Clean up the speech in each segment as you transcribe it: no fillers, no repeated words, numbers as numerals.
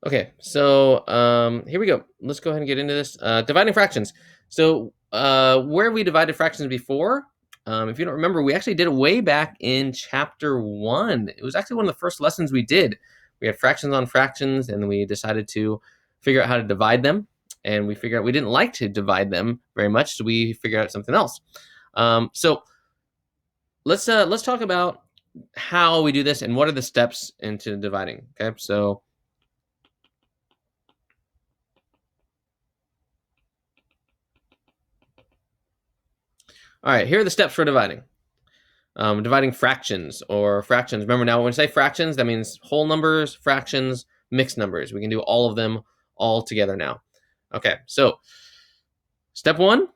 Okay, so here we go. Let's go ahead and get into this. Dividing fractions. So where we divided fractions before, if you don't remember, we actually did it way back in chapter 1. It was actually one of the first lessons we did. We had fractions on fractions, and we decided to figure out how to divide them. And we figured out we didn't like to divide them very much, so we figured out something else. So let's talk about how we do this and what are the steps into dividing. Okay, so all right, here are the steps for dividing. Dividing fractions or fractions. Remember now, when we say fractions, that means whole numbers, fractions, mixed numbers. We can do all of them all together now. Okay, so step 1,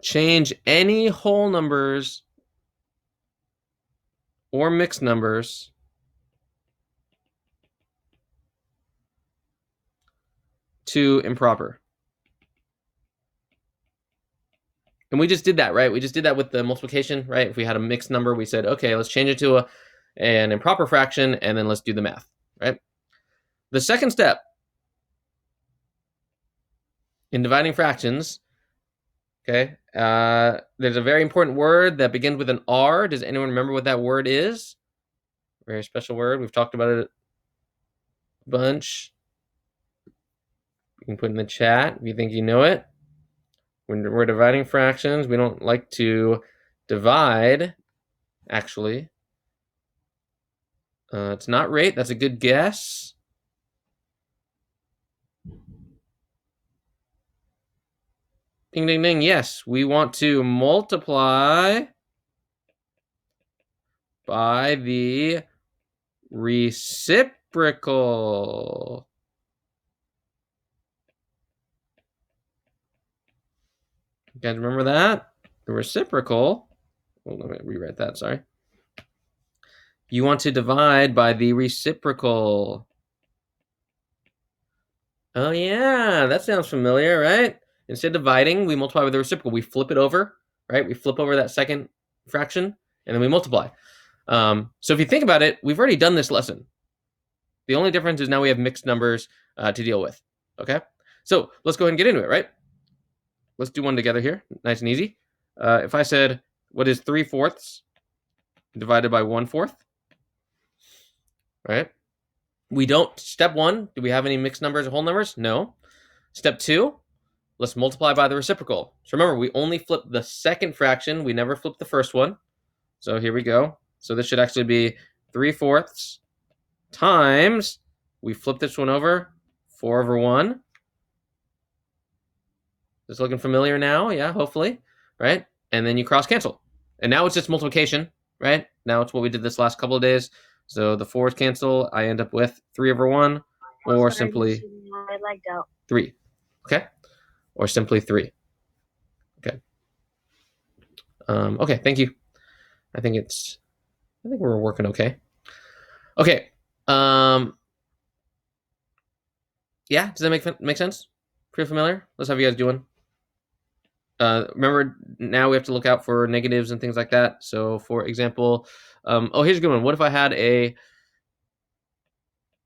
change any whole numbers or mixed numbers to improper. And we just did that, right? We just did that with the multiplication, right? If we had a mixed number, we said, okay, let's change it to an improper fraction, and then let's do the math, right? The second step in dividing fractions, okay, there's a very important word that begins with an R. Does anyone remember what that word is? Very special word. We've talked about it a bunch. You can put in the chat if you think you know it. When we're dividing fractions, we don't like to divide, actually. It's not rate. That's a good guess. Ding, ding, ding. Yes, we want to multiply by the reciprocal. You guys remember that? The reciprocal. Oh, let me rewrite that, sorry. You want to divide by the reciprocal. Oh, yeah, that sounds familiar, right? Instead of dividing, we multiply by the reciprocal. We flip it over, right? We flip over that second fraction, and then we multiply. So if you think about it, we've already done this lesson. The only difference is now we have mixed numbers to deal with, okay? So let's go ahead and get into it, right? Let's do one together here, nice and easy. If I said, what is 3/4 divided by 1/4, right? We don't, step 1, do we have any mixed numbers or whole numbers? No. Step 2, let's multiply by the reciprocal. So remember, we only flip the second fraction. We never flip the first one. So here we go. So this should actually be 3/4 times, we flip this one over, 4/1. Is looking familiar now? Yeah, hopefully, right? And then you cross cancel. And now it's just multiplication, right? Now it's what we did this last couple of days. So the 4's cancel. I end up with 3/1 or simply 3. Okay? Or simply 3. Okay. Okay, thank you. I think we're working okay. Okay. Yeah, does that make sense? Pretty familiar? Let's have you guys doing. Remember, now we have to look out for negatives and things like that. So, for example, here's a good one. What if I had a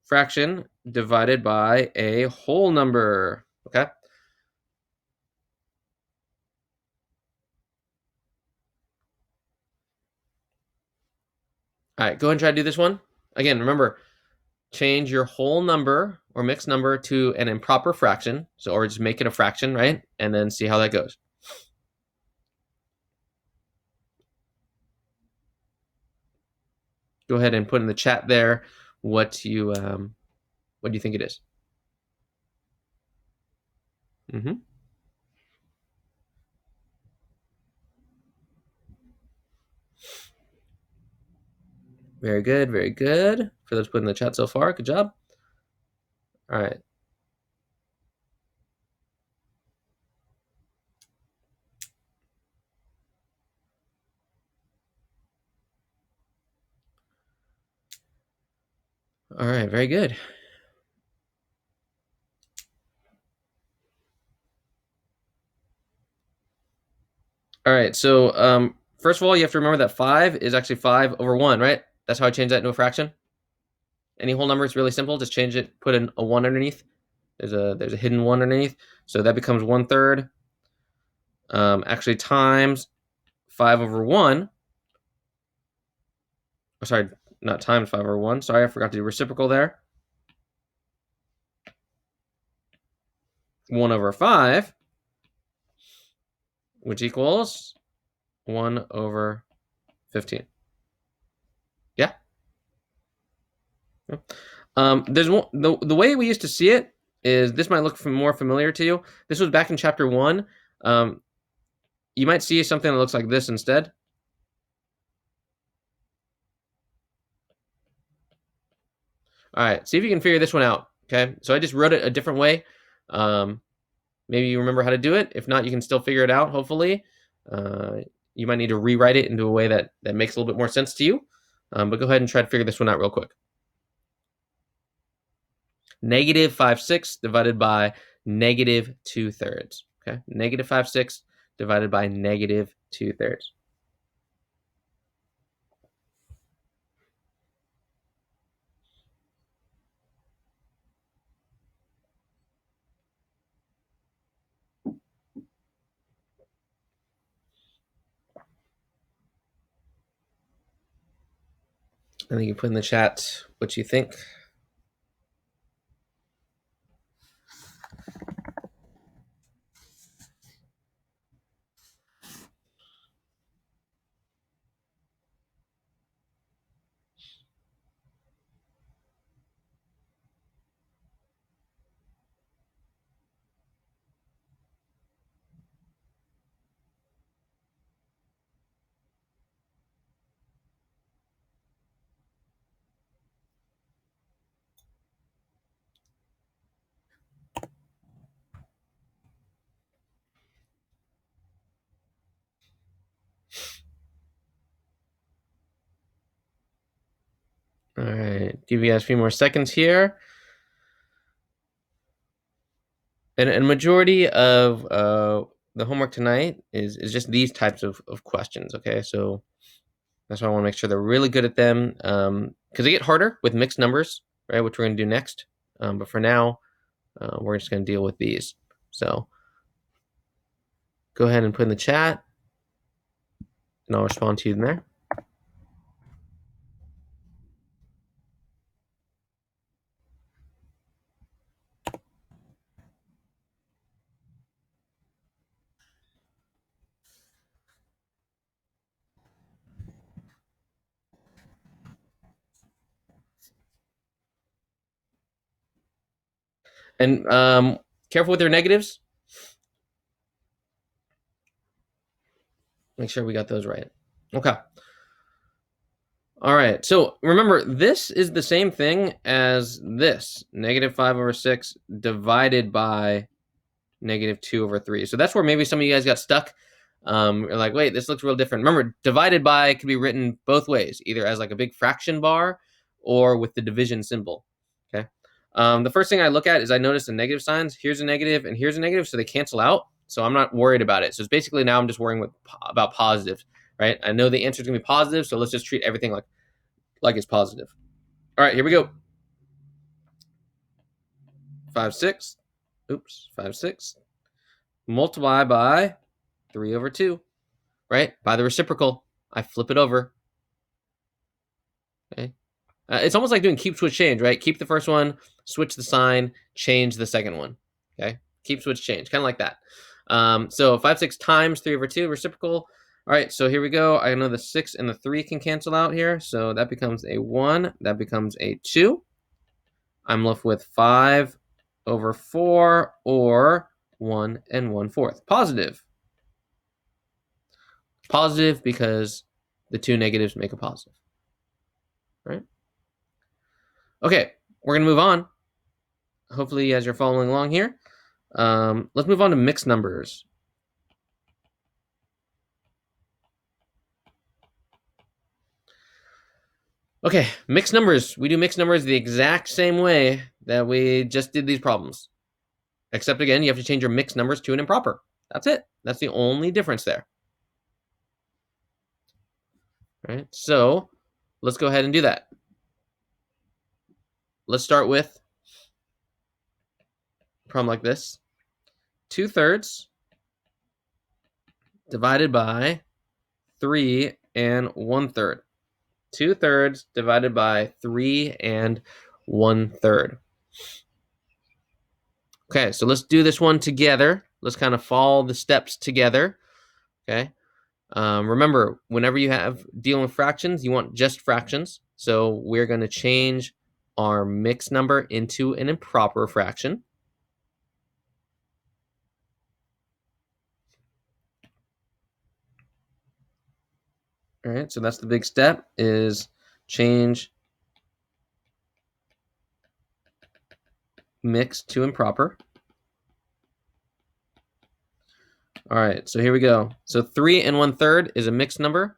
fraction divided by a whole number? Okay. All right, go ahead and try to do this one. Again, remember, change your whole number or mixed number to an improper fraction. So, or just make it a fraction, right? And then see how that goes. Go ahead and put in the chat there what you think it is. Mm-hmm. Very good, very good. For those put in the chat so far, good job. All right. All right, very good. All right, so first of all, you have to remember that 5 is actually 5/1, right? That's how I change that into a fraction. Any whole number, it's really simple. Just change it, put in a 1 underneath. There's a hidden 1 underneath. So that becomes 1/3. Actually, times 5/1. Oh, sorry, not times 5/1. Sorry, I forgot to do reciprocal there. 1/5, which equals 1/15. Yeah. There's one, the way we used to see it is, this might look more familiar to you. This was back in chapter 1. You might see something that looks like this instead. All right, see if you can figure this one out. Okay, so I just wrote it a different way. Maybe you remember how to do it. If not, you can still figure it out, hopefully. You might need to rewrite it into a way that makes a little bit more sense to you. But go ahead and try to figure this one out real quick. Negative 5/6 divided by negative 2/3. Okay, negative 5/6 divided by negative 2/3. And then you can put in the chat what you think. All right, give you guys a few more seconds here. And a majority of the homework tonight is just these types of questions, okay? So that's why I want to make sure they're really good at them, because they get harder with mixed numbers, right, which we're going to do next. But for now, we're just going to deal with these. So go ahead and put in the chat, and I'll respond to you in there. And careful with your negatives. Make sure we got those right. Okay. All right. So remember, this is the same thing as this. Negative 5/6 divided by negative 2/3. So that's where maybe some of you guys got stuck. You're like, wait, this looks real different. Remember, divided by can be written both ways, either as like a big fraction bar or with the division symbol. Okay. The first thing I look at is I notice the negative signs. Here's a negative and here's a negative, so they cancel out. So I'm not worried about it. So it's basically now I'm just worrying about positives, right? I know the answer is gonna be positive, so let's just treat everything like it's positive. All right, here we go. 5/6. Oops, 5/6. Multiply by 3/2, right? By the reciprocal, I flip it over. Okay. It's almost like doing keep, switch, change, right? Keep the first one, switch the sign, change the second one. Okay. Keep, switch, change, kind of like that. So 5/6 times 3/2 reciprocal. All right, so here we go. I know the 6 and the 3 can cancel out here. So that becomes a 1. That becomes a 2. I'm left with 5/4 or 1 1/4. Positive. Positive because the two negatives make a positive. Right? Okay, we're going to move on. Hopefully, as you're following along here. Let's move on to mixed numbers. Okay, mixed numbers. We do mixed numbers the exact same way that we just did these problems. Except, again, you have to change your mixed numbers to an improper. That's it. That's the only difference there. Right? So let's go ahead and do that. Let's start with a problem like this. 2/3 divided by 3 1/3. 2/3 divided by 3 1/3. Okay, so let's do this one together. Let's kind of follow the steps together. Okay. Remember, whenever you have dealing with fractions, you want just fractions. So we're going to change our mixed number into an improper fraction. All right, so that's the big step, is change mixed to improper. All right, so here we go. So 3 1/3 is a mixed number.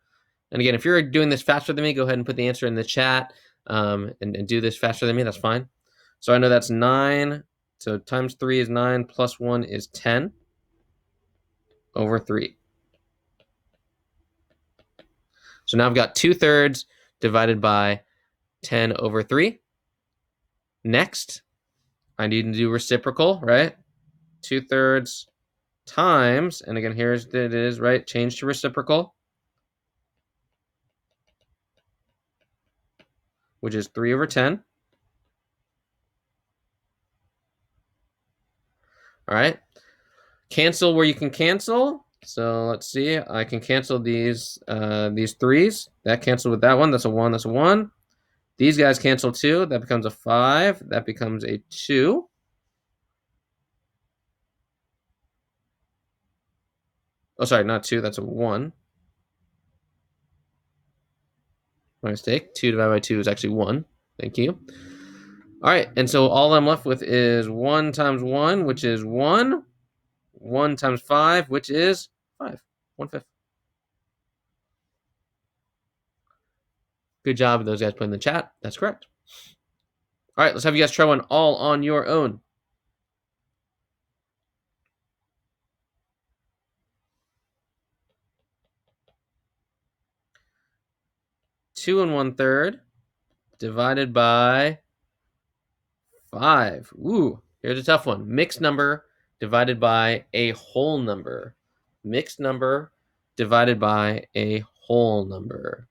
And again, if you're doing this faster than me, go ahead and put the answer in the chat and do this faster than me. That's fine. So I know that's 9. So times 3 is 9 plus 1 is 10 over 3. So now I've got 2/3 divided by 10 over 3. Next, I need to do reciprocal, right? 2/3 times, and again, here's it is, right? Change to reciprocal, which is 3 over 10. All right. Cancel where you can cancel. So let's see. I can cancel these 3s. That cancel with that one. That's a 1. That's a 1. These guys cancel 2. That becomes a 5. That becomes a 2. Oh, sorry, not 2. That's a 1. My mistake. 2 divided by 2 is actually 1. Thank you. All right, and so all I'm left with is 1 times 1, which is 1. 1 times 5, which is 5. 1/5. Good job, those guys put in the chat. That's correct. All right, let's have you guys try one all on your own. 2 1/3 divided by 5. Ooh, here's a tough one. Mixed number divided by a whole number. Mixed number divided by a whole number.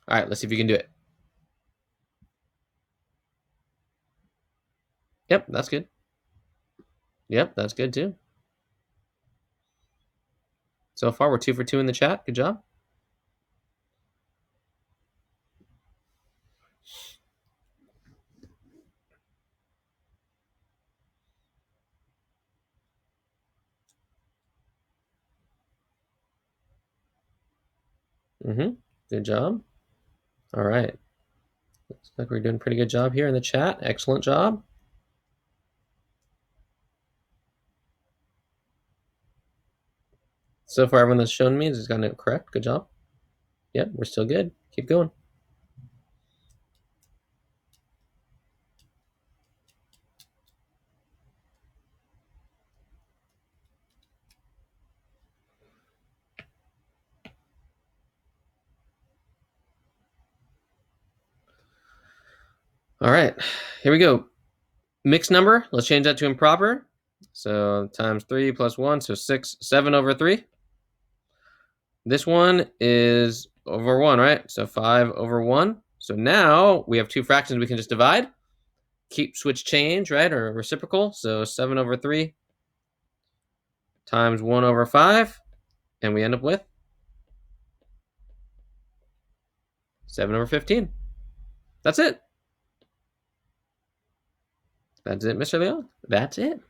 All right, let's see if you can do it. Yep, that's good. Yep, that's good too. So far, we're 2 for 2 in the chat. Good job. Good job. All right. Looks like we're doing a pretty good job here in the chat. Excellent job. So far, everyone that's shown me has gotten it correct. Good job. Yep, we're still good. Keep going. All right, here we go. Mixed number, let's change that to improper. So times 3 plus 1, so 7 over 3. This one is over 1, right? So 5 over 1. So now we have 2 fractions we can just divide. Keep switch change, right, or reciprocal. So 7 over 3 times 1 over 5. And we end up with 7 over 15. That's it. That's it, Mr. Leon. That's it.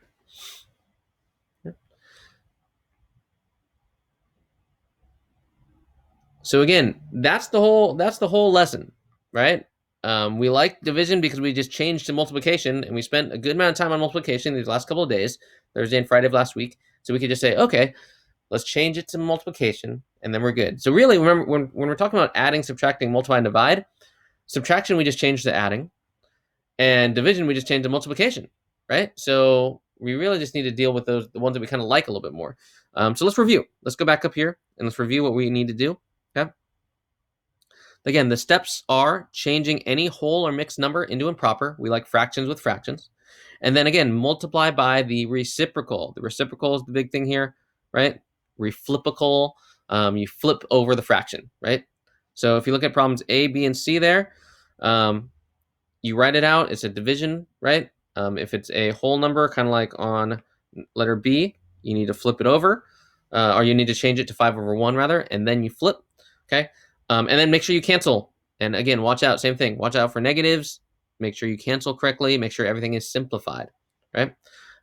So again, that's the whole lesson, right? We like division because we just changed to multiplication, and we spent a good amount of time on multiplication these last couple of days, Thursday and Friday of last week. So we could just say, okay, let's change it to multiplication, and then we're good. So really, remember, when we're talking about adding, subtracting, multiply, and divide, subtraction we just changed to adding, and division we just changed to multiplication, right? So we really just need to deal with the ones that we kind of like a little bit more. So let's review. Let's go back up here and let's review what we need to do. Okay. Again, the steps are changing any whole or mixed number into improper. We like fractions with fractions. And then again, multiply by the reciprocal. The reciprocal is the big thing here, right? Reflippical. You flip over the fraction, right? So if you look at problems A, B, and C there, you write it out. It's a division, right? If it's a whole number, kind of like on letter B, you need to flip it over, or you need to change it to 5/1 rather, and then you flip, okay? And then make sure you cancel. And again, watch out, same thing. Watch out for negatives. Make sure you cancel correctly. Make sure everything is simplified, right?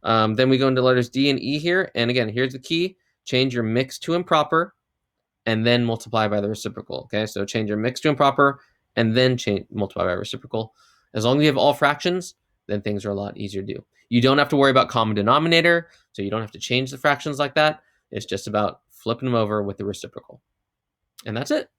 Then we go into letters D and E here. And again, here's the key. Change your mixed to improper and then multiply by the reciprocal, okay? So change your mixed to improper and then multiply by reciprocal. As long as you have all fractions, then things are a lot easier to do. You don't have to worry about common denominator, so you don't have to change the fractions like that. It's just about flipping them over with the reciprocal. And that's it.